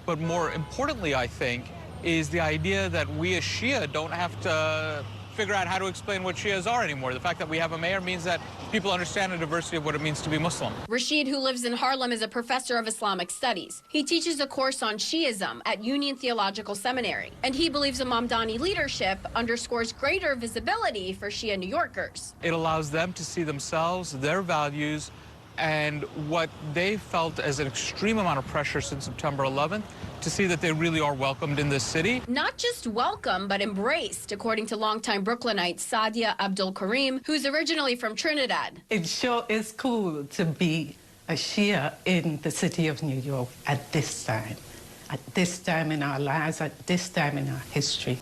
But more importantly, I think, is the idea that we as Shia don't have to figure out how to explain what Shias are anymore. The fact that we have a mayor means that people understand the diversity of what it means to be Muslim. Rashid, who lives in Harlem, is a professor of Islamic studies. He teaches a course on Shiism at Union Theological Seminary, and he believes the Mamdani leadership underscores greater visibility for Shia New Yorkers. It allows them to see themselves, their values, and what they felt as an extreme amount of pressure since September 11th, to see that they really are welcomed in this city. Not just welcome, but embraced, according to longtime Brooklynite Sadia Abdul Karim, who's originally from Trinidad. It sure is cool to be a Shia in the city of New York at this time in our lives, at this time in our history.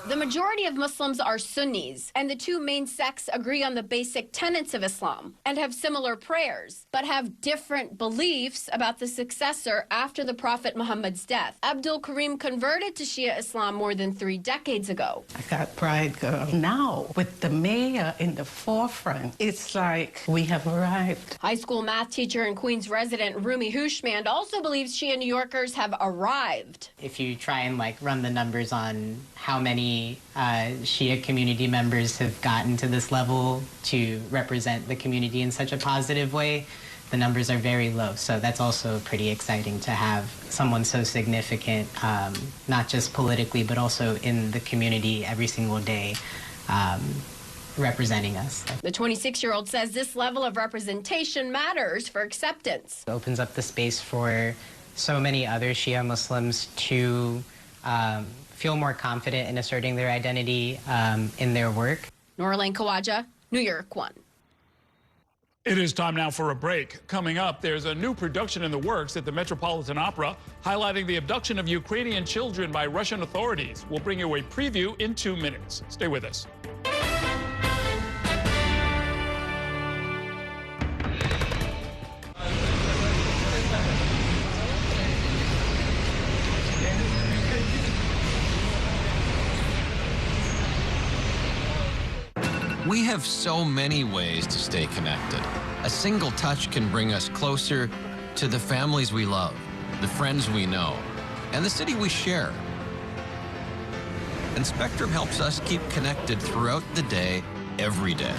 The majority of Muslims are Sunnis, and the two main sects agree on the basic tenets of Islam and have similar prayers, but have different beliefs about the successor after the Prophet Muhammad's death. Abdul Karim converted to Shia Islam more than 3 decades ago. I got pride, girl. Now, with the mayor in the forefront, it's like we have arrived. High school math teacher and Queens resident Rumi Hushmand also believes Shia New Yorkers have arrived. If you try and run the numbers on how many Shia community members have gotten to this level to represent the community in such a positive way, the numbers are very low. So that's also pretty exciting to have someone so significant, not just politically, but also in the community every single day, representing us. The 26-year-old says this level of representation matters for acceptance. It opens up the space for so many other Shia Muslims to feel more confident in asserting their identity in their work. Norlane Kawaja, New York 1. It is time now for a break. Coming up, there's a new production in the works at the Metropolitan Opera highlighting the abduction of Ukrainian children by Russian authorities. We'll bring you a preview in 2 minutes. Stay with us. We have so many ways to stay connected. A single touch can bring us closer to the families we love, the friends we know, and the city we share. And Spectrum helps us keep connected throughout the day, every day.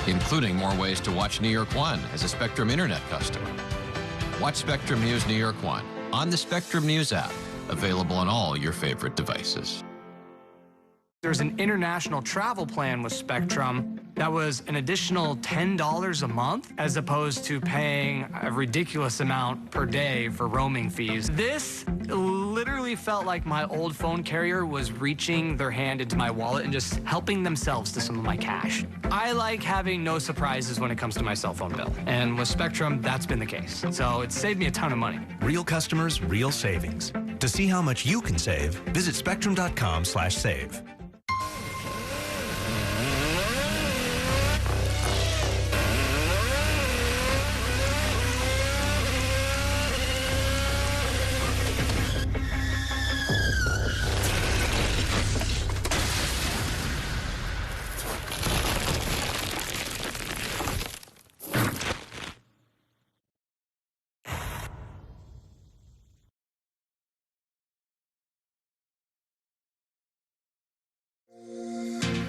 Including more ways to watch New York One as a Spectrum Internet customer. Watch Spectrum News New York One on the Spectrum News app, available on all your favorite devices. There's an international travel plan with Spectrum that was an additional $10 a month, as opposed to paying a ridiculous amount per day for roaming fees. This literally felt like my old phone carrier was reaching their hand into my wallet and just helping themselves to some of my cash. I like having no surprises when it comes to my cell phone bill. And with Spectrum, that's been the case. So it saved me a ton of money. Real customers, real savings. To see how much you can save, visit spectrum.com/save.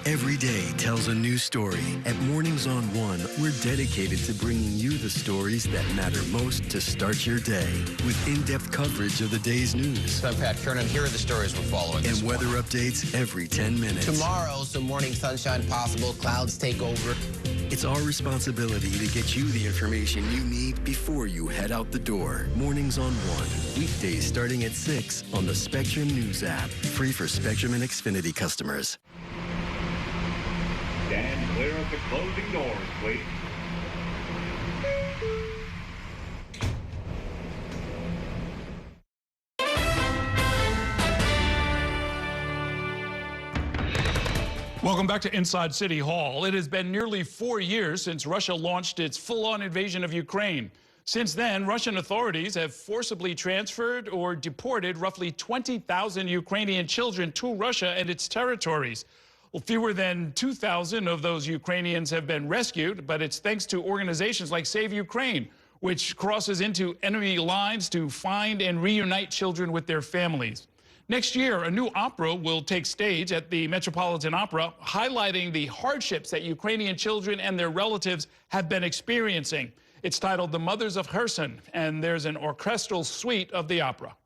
Every day tells a new story. At Mornings on One, we're dedicated to bringing you the stories that matter most to start your day. With in-depth coverage of the day's news. I'm Pat Kernan. Here are the stories we're following. And weather updates every 10 minutes. Tomorrow, some morning sunshine possible. Clouds take over. It's our responsibility to get you the information you need before you head out the door. Mornings on One. Weekdays starting at 6 on the Spectrum News app. Free for Spectrum and Xfinity customers. Stand clear of the closing doors, please. Welcome back to Inside City Hall. It has been nearly 4 years since Russia launched its full-on invasion of Ukraine. Since then, Russian authorities have forcibly transferred or deported roughly 20,000 Ukrainian children to Russia and its territories. Well, fewer than 2,000 of those Ukrainians have been rescued, but it's thanks to organizations like Save Ukraine, which crosses into enemy lines to find and reunite children with their families. Next year, a new opera will take stage at the Metropolitan Opera, highlighting the hardships that Ukrainian children and their relatives have been experiencing. It's titled The Mothers of Kherson, and there's an orchestral suite of the opera.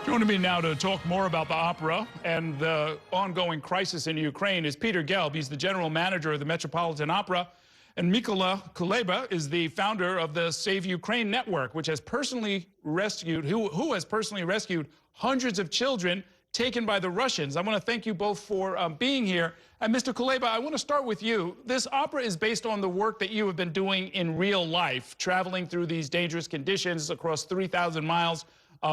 Joining me now to talk more about the opera and the ongoing crisis in Ukraine is Peter Gelb. He's the general manager of the Metropolitan Opera. And Mykola Kuleba is the founder of the Save Ukraine Network, which has personally rescued, who has personally rescued hundreds of children taken by the Russians. I want to thank you both for being here. And Mr. Kuleba, I want to start with you. This opera is based on the work that you have been doing in real life, traveling through these dangerous conditions across 3,000 miles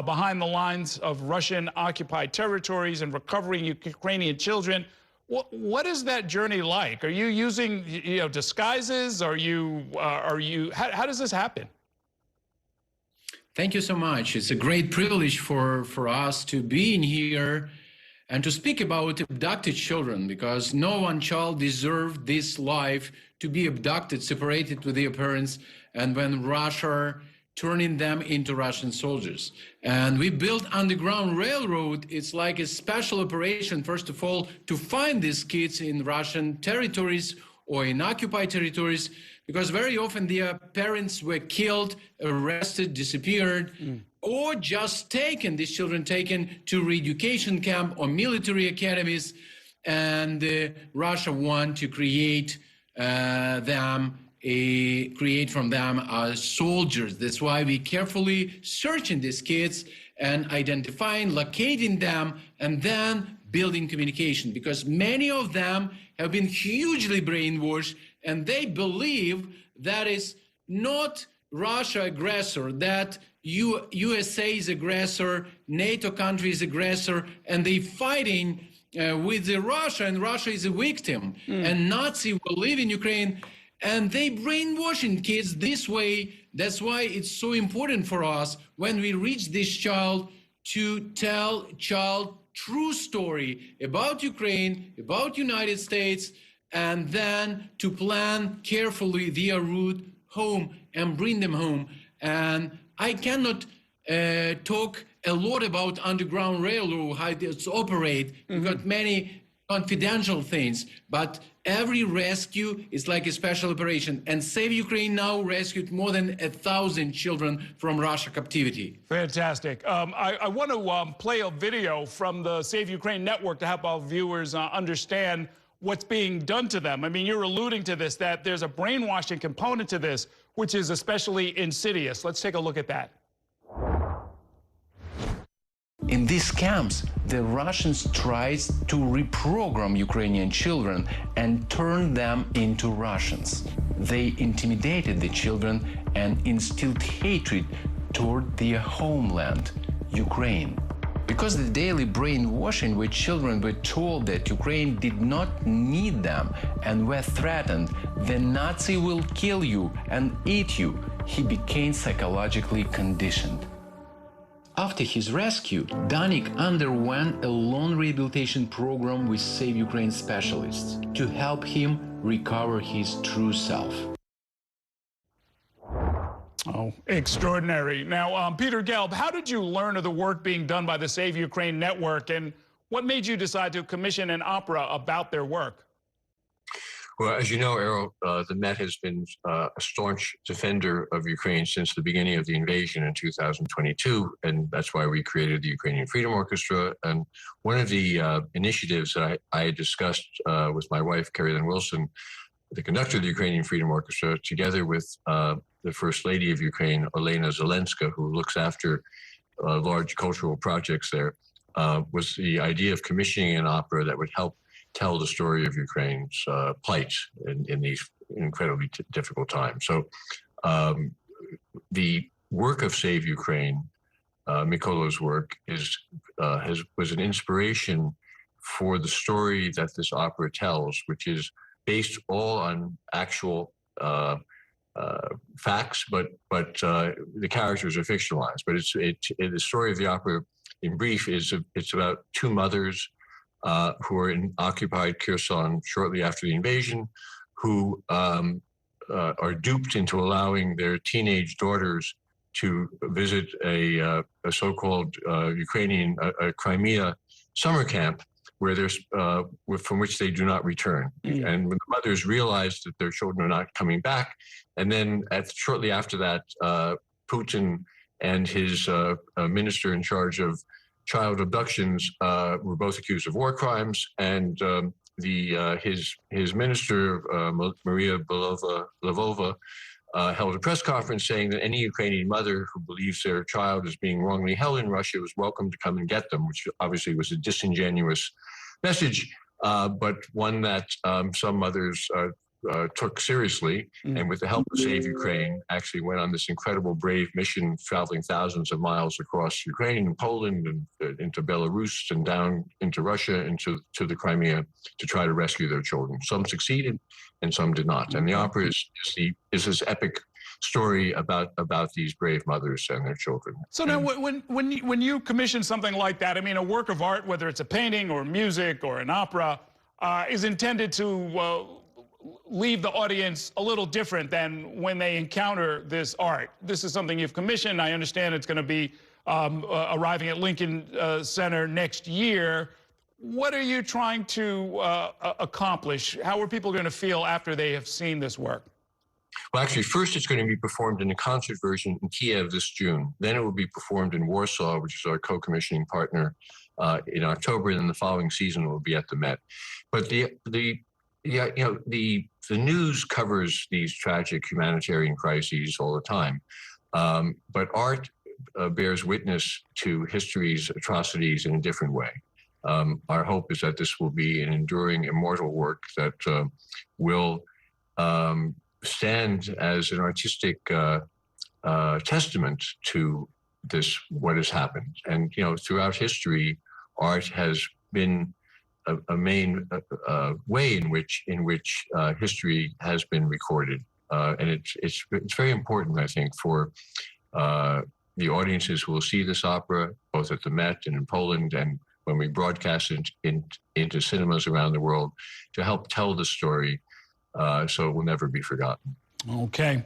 behind the lines of Russian-occupied territories and recovering Ukrainian children. What is that journey like? Are you using, disguises? How does this happen? Thank you so much. It's a great privilege for us to be in here and to speak about abducted children, because no one child deserved this life to be abducted, separated with their parents, and when Russia turning them into Russian soldiers. And we built underground railroad. It's like a special operation, first of all, to find these kids in Russian territories or in occupied territories, because very often their parents were killed, arrested, disappeared, or just taken, these children taken to re-education camp or military academies, and Russia want to create from them soldiers. That's why we carefully searching these kids and identifying, locating them, and then building communication, because many of them have been hugely brainwashed and they believe that is not Russia aggressor, that USA is aggressor, NATO country is aggressor, and they fighting with Russia, and Russia is a victim, and Nazi will live in Ukraine. And they brainwashing kids this way. That's why it's so important for us when we reach this child to tell child true story about Ukraine, about United States, and then to plan carefully their route home and bring them home. And I cannot talk a lot about underground railroad, how it's operate. We've got many confidential things, but every rescue is like a special operation. And Save Ukraine now rescued more than 1,000 children from Russia captivity. Fantastic. I want to play a video from the Save Ukraine Network to help our viewers understand what's being done to them. I mean, you're alluding to this, that there's a brainwashing component to this, which is especially insidious. Let's take a look at that. In these camps, the Russians tried to reprogram Ukrainian children and turn them into Russians. They intimidated the children and instilled hatred toward their homeland, Ukraine. Because of the daily brainwashing, where children were told that Ukraine did not need them and were threatened, the Nazi will kill you and eat you, he became psychologically conditioned. After his rescue, Danik underwent a long rehabilitation program with Save Ukraine specialists to help him recover his true self. Oh, extraordinary. Now, Peter Gelb, how did you learn of the work being done by the Save Ukraine Network, and what made you decide to commission an opera about their work? Well, as you know, Errol, the Met has been a staunch defender of Ukraine since the beginning of the invasion in 2022, and that's why we created the Ukrainian Freedom Orchestra. And one of the initiatives that I discussed with my wife, Carrie Lynn Wilson, the conductor of the Ukrainian Freedom Orchestra, together with the First Lady of Ukraine, Olena Zelenska, who looks after large cultural projects there, was the idea of commissioning an opera that would help tell the story of Ukraine's plight in these incredibly difficult times. So the work of Save Ukraine, Mykola's work, was an inspiration for the story that this opera tells, which is based all on actual facts, but the characters are fictionalized. But the story of the opera in brief, it's about two mothers who are in occupied Kherson shortly after the invasion, who are duped into allowing their teenage daughters to visit a so-called Ukrainian Crimea summer camp, where from which they do not return. And when the mothers realize that their children are not coming back, and then shortly after that, Putin and his minister in charge of child abductions were both accused of war crimes, and his minister, Maria Lvova, held a press conference saying that any Ukrainian mother who believes their child is being wrongly held in Russia was welcome to come and get them, which obviously was a disingenuous message, but one that some mothers took seriously, and with the help of Save Ukraine, actually went on this incredible, brave mission, traveling thousands of miles across Ukraine and Poland and into Belarus and down into Russia, into the Crimea, to try to rescue their children. Some succeeded, and some did not. And the opera is this epic story about these brave mothers and their children. So now, when you commission something like that, I mean, a work of art, whether it's a painting or music or an opera, is intended to leave the audience a little different than when they encounter this art. This is something you've commissioned. I understand it's going to be arriving at Lincoln Center next year. What are you trying to accomplish? How are people going to feel after they have seen this work? Well, actually, first it's going to be performed in a concert version in Kiev this June. Then it will be performed in Warsaw, which is our co-commissioning partner, in October. And then the following season it will be at the Met. But the news covers these tragic humanitarian crises all the time. But art bears witness to history's atrocities in a different way. Our hope is that this will be an enduring, immortal work that will stand as an artistic testament to what has happened. And throughout history, art has been a main way in which history has been recorded, and it's very important, I think, for the audiences who will see this opera both at the Met and in Poland, and when we broadcast it into cinemas around the world, to help tell the story, so it will never be forgotten. Okay.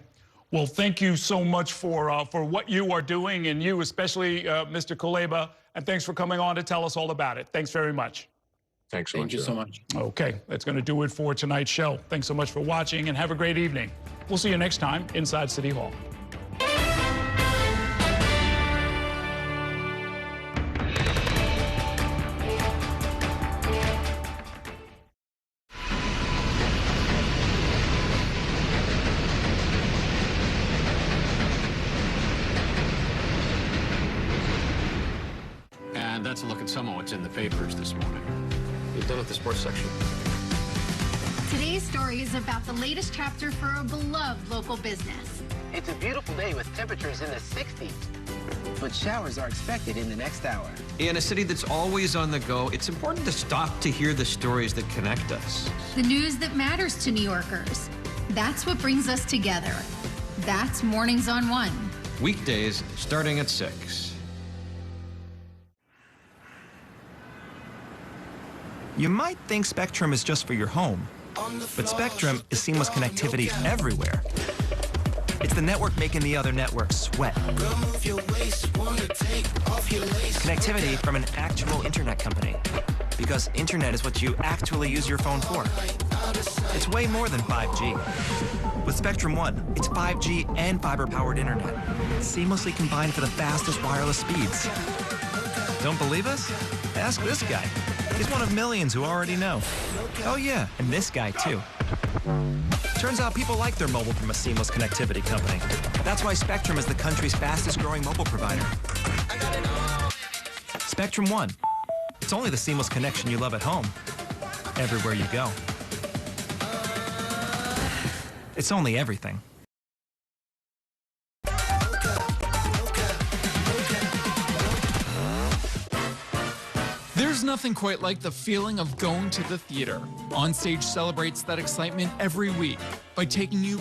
Well, thank you so much for what you are doing, and you especially, Mr. Kuleba, and thanks for coming on to tell us all about it. Thanks very much. Thanks so much. Thank you so much. Okay, that's going to do it for tonight's show. Thanks so much for watching, and have a great evening. We'll see you next time inside City Hall. And that's a look at some of what's in the papers this morning. You're done with the sports section. Today's story is about the latest chapter for a beloved local business. It's a beautiful day with temperatures in the 60s. But showers are expected in the next hour. In a city that's always on the go, it's important to stop to hear the stories that connect us. The news that matters to New Yorkers. That's what brings us together. That's Mornings on One. Weekdays starting at 6. You might think Spectrum is just for your home, but Spectrum is seamless connectivity everywhere. It's the network making the other networks sweat. Connectivity from an actual internet company, because internet is what you actually use your phone for. It's way more than 5G. With Spectrum One, it's 5G and fiber-powered internet, seamlessly combined for the fastest wireless speeds. Don't believe us? Ask this guy. He's one of millions who already know. Oh yeah, and this guy too. Turns out people like their mobile from a seamless connectivity company. That's why Spectrum is the country's fastest growing mobile provider. Spectrum One. It's only the seamless connection you love at home. Everywhere you go. It's only everything. There's nothing quite like the feeling of going to the theater. Onstage celebrates that excitement every week by taking you